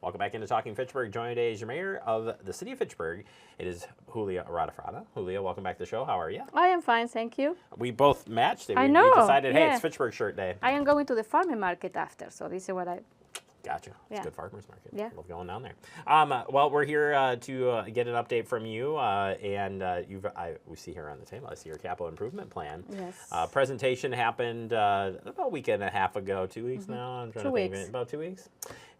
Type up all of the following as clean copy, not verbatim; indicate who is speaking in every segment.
Speaker 1: Welcome back into Talking Fitchburg. Joined today is your mayor of the city of Fitchburg. It is Julia Arata-Fratta. Julia, welcome back to the show. How are you?
Speaker 2: I am fine, thank you.
Speaker 1: We both matched it.
Speaker 2: I
Speaker 1: We
Speaker 2: know,
Speaker 1: decided, hey,
Speaker 2: yeah.
Speaker 1: it's Fitchburg shirt day.
Speaker 2: I am going to the farming market after, so this is what I...
Speaker 1: Gotcha. It's
Speaker 2: Yeah.
Speaker 1: a good farmer's market.
Speaker 2: Yeah.
Speaker 1: Love going down there. Well, we're here to get an update from you, and we see here on the table, I see your capital improvement plan.
Speaker 2: Yes.
Speaker 1: Presentation happened about a week and a half ago, 2 weeks now. I'm trying
Speaker 2: 2
Speaker 1: to think
Speaker 2: weeks.
Speaker 1: of it. About 2 weeks.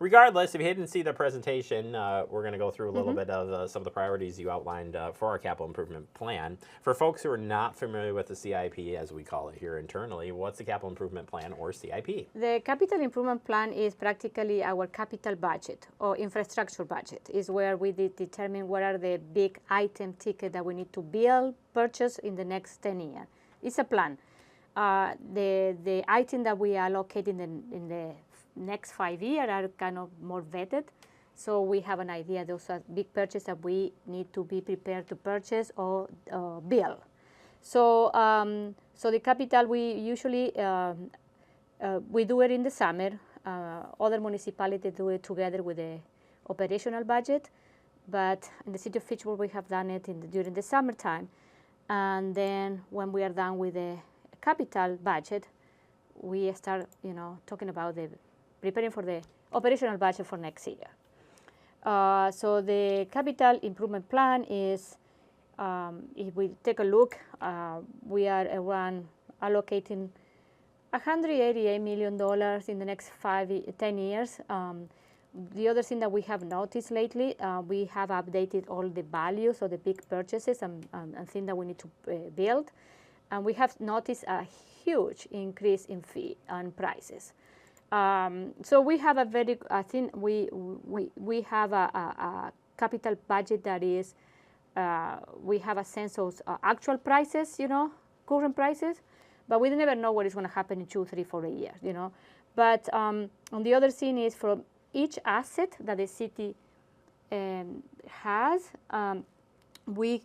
Speaker 1: Regardless, if you didn't see the presentation, we're going to go through a little bit of some of the priorities you outlined for our capital improvement plan. For folks who are not familiar with the CIP, as we call it here internally, what's the capital improvement plan or CIP?
Speaker 2: The capital improvement plan is practically our capital budget or infrastructure budget. Is where we determine what are the big item ticket that we need to build, purchase in the next 10 years. It's a plan. The item that we allocate in the next 5 years are kind of more vetted. So we have an idea those are big purchases that we need to be prepared to purchase or build. So, so the capital we usually we do it in the summer. Other municipalities do it together with the operational budget, but in the city of Fitchburg we have done it during the summertime, and then when we are done with the capital budget, we start talking about preparing for the operational budget for next year. So the capital improvement plan is, if we take a look, we are around allocating $188 million in the next 10 years. The other thing that we have noticed lately, we have updated all the values of the big purchases and things that we need to build. And we have noticed a huge increase in fee and prices. So we have a very, I think we have a capital budget that is, we have a sense of actual prices, current prices, but we never know what is going to happen in 2, 3, 4 years, But on the other thing is from each asset that the city has, we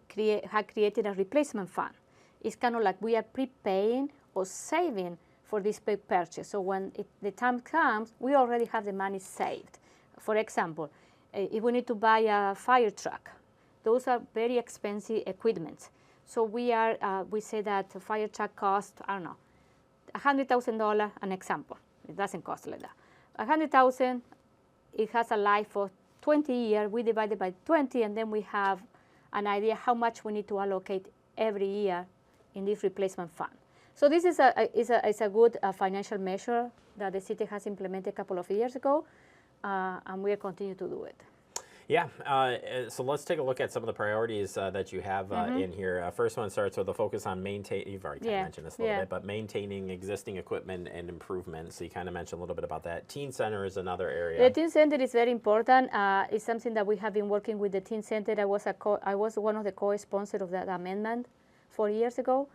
Speaker 2: have created a replacement fund. It's kind of like we are prepaying or saving for this big purchase. So when the time comes, we already have the money saved. For example, if we need to buy a fire truck, those are very expensive equipment. So we say that a fire truck costs, I don't know, $100,000, an example. It doesn't cost like that. $100,000, it has a life of 20 years. We divide it by 20, and then we have an idea how much we need to allocate every year in this replacement fund. So this is a good financial measure that the city has implemented a couple of years ago, and we will continue to do it.
Speaker 1: Yeah, so let's take a look at some of the priorities that you have in here. First one starts with a focus on maintaining, you've already kind of mentioned this a little bit, but maintaining existing equipment and improvements. So you kind of mentioned a little bit about that. Teen Center is another area.
Speaker 2: The Teen Center is very important. It's something that we have been working with the Teen Center. I was one of the co-sponsors of that amendment 4 years ago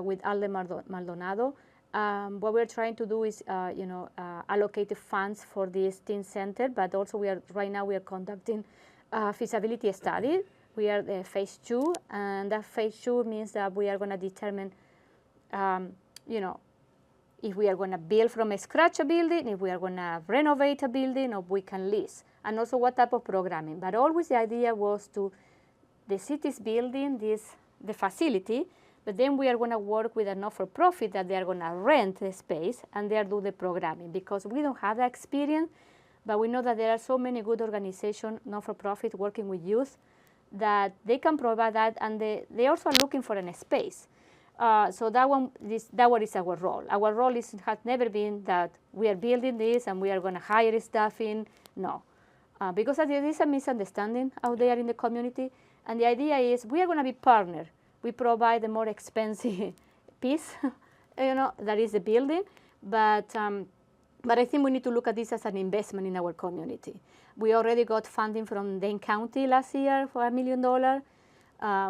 Speaker 2: with Alde Maldonado. What we're trying to do is, allocate the funds for this teen center, but also right now we are conducting a feasibility study. We are the phase 2, and that phase 2 means that we are going to determine, if we are going to build from scratch a building, if we are going to renovate a building, or we can lease, and also what type of programming. But always the idea was the city's building the facility, but then we are going to work with a not-for-profit that they are going to rent the space and they are do the programming, because we don't have that experience, but we know that there are so many good organizations, not-for-profit, working with youth, that they can provide that, and they also are looking for a space. So that one is our role. Our role has never been that we are building this and we are going to hire staff in. No, because there is a misunderstanding out there in the community, and the idea is we are going to be partners. We provide the more expensive piece, that is the building, but I think we need to look at this as an investment in our community. We already got funding from Dane County last year for $1 million.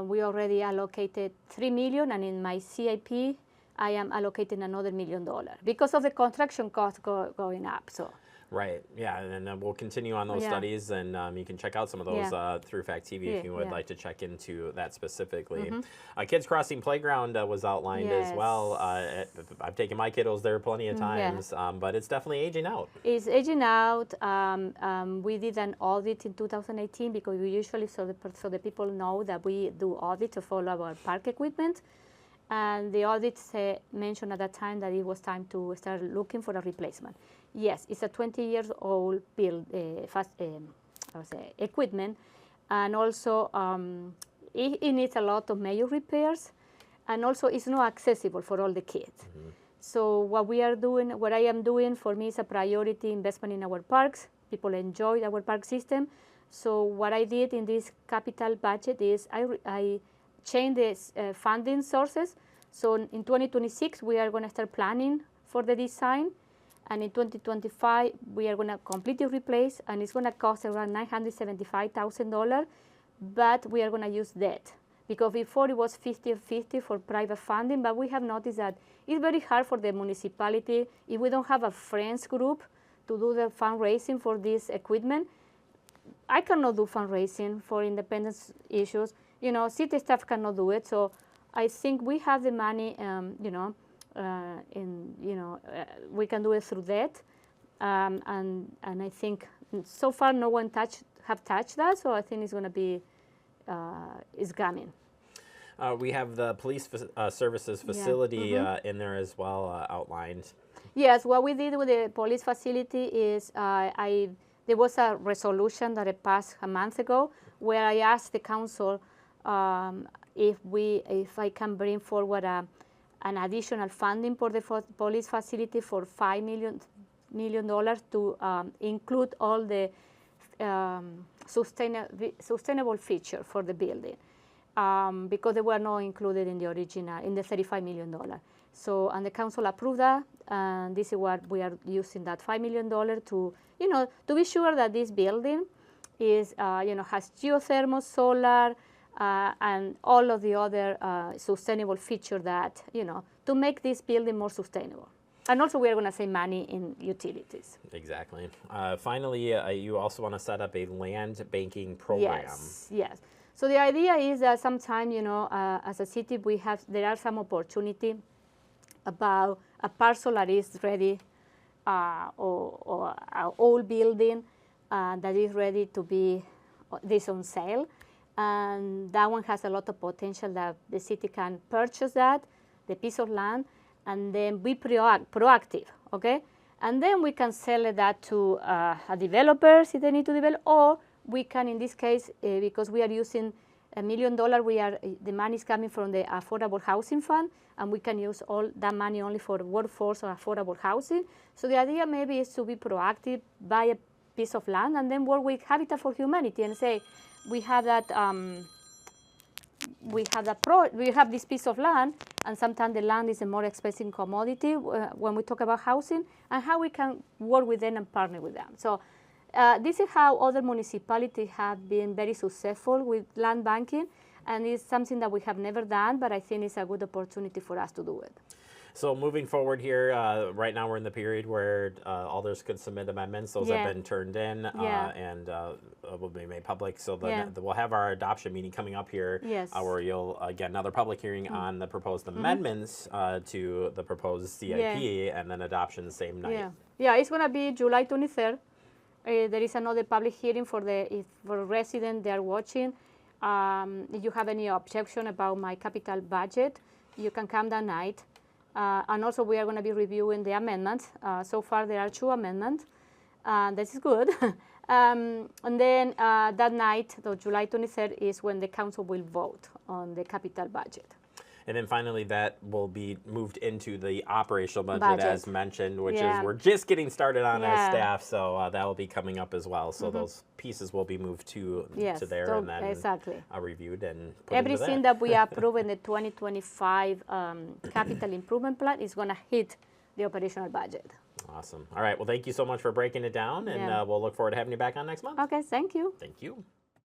Speaker 2: We already allocated $3 million, and in my CIP, I am allocating another $1 million because of the construction costs going up. So.
Speaker 1: Right. Yeah, and then we'll continue on those studies, and you can check out some of those through Fact TV if you would like to check into that specifically. Kids Crossing Playground was outlined as well. I've taken my kiddos there plenty of times, but it's definitely aging out.
Speaker 2: It's aging out. We did an audit in 2018 because we usually, so the people know that we do audits of all our park equipment. And the audit mentioned at that time that it was time to start looking for a replacement. Yes, it's a 20-year-old equipment, and also it needs a lot of major repairs, and also it's not accessible for all the kids. So what I am doing, for me is a priority investment in our parks. People enjoy our park system. So what I did in this capital budget is I change the funding sources. So in 2026, we are going to start planning for the design. And in 2025, we are going to completely replace, and it's going to cost around $975,000. But we are going to use debt. Because before it was 50-50 for private funding, but we have noticed that it's very hard for the municipality if we don't have a friends group to do the fundraising for this equipment. I cannot do fundraising for independence issues. You know, city staff cannot do it. So I think we have the money, we can do it through debt. And I think so far no one have touched that. So I think it's going to be, is coming.
Speaker 1: We have the police services facility in there as well outlined.
Speaker 2: Yes, what we did with the police facility is there was a resolution that it passed a month ago where I asked the council if I can bring forward an additional funding for the police facility for $5 million to include all the sustainable feature for the building, because they were not included in the original, in the $35 million. So, and the council approved that, and this is what we are using that $5 million to, to be sure that this building is, has geothermal, solar, and all of the other sustainable features that, to make this building more sustainable. And also we are going to save money in utilities.
Speaker 1: Exactly. Finally, you also want to set up a land banking program.
Speaker 2: Yes. So the idea is that sometimes, as a city, there are some opportunity about a parcel that is ready, or an old building that is ready to be this on sale. And that one has a lot of potential that the city can purchase that, the piece of land, and then be proactive, okay? And then we can sell that to a developer if they need to develop, or we can, in this case, because we are using $1 million, the money is coming from the Affordable Housing Fund, and we can use all that money only for workforce or affordable housing. So the idea maybe is to be proactive, buy a piece of land, and then work with Habitat for Humanity and say, we have that. We have this piece of land, and sometimes the land is a more expensive commodity when we talk about housing, and how we can work with them and partner with them. So this is how other municipalities have been very successful with land banking, and it's something that we have never done, but I think it's a good opportunity for us to do it.
Speaker 1: So moving forward here, right now we're in the period where alders could submit amendments. Those have been turned in and will be made public. So we'll have our adoption meeting coming up here, where you'll get another public hearing on the proposed amendments to the proposed CIP, and then adoption the same night.
Speaker 2: Yeah, it's going to be July 23rd. There is another public hearing for residents they are watching. If you have any objection about my capital budget, you can come that night. And also we are going to be reviewing the amendments. So far there are 2 amendments. This is good. And then that night, July 23rd, is when the council will vote on the capital budget.
Speaker 1: And then finally, that will be moved into the operational budget as mentioned, which is we're just getting started on as staff, so that will be coming up as well. So those pieces will be moved to there, and then reviewed and put
Speaker 2: everything that we approve in the 2025 capital improvement plan is going to hit the operational budget.
Speaker 1: Awesome. All right. Well, thank you so much for breaking it down, and we'll look forward to having you back on next month.
Speaker 2: Okay. Thank you.
Speaker 1: Thank you.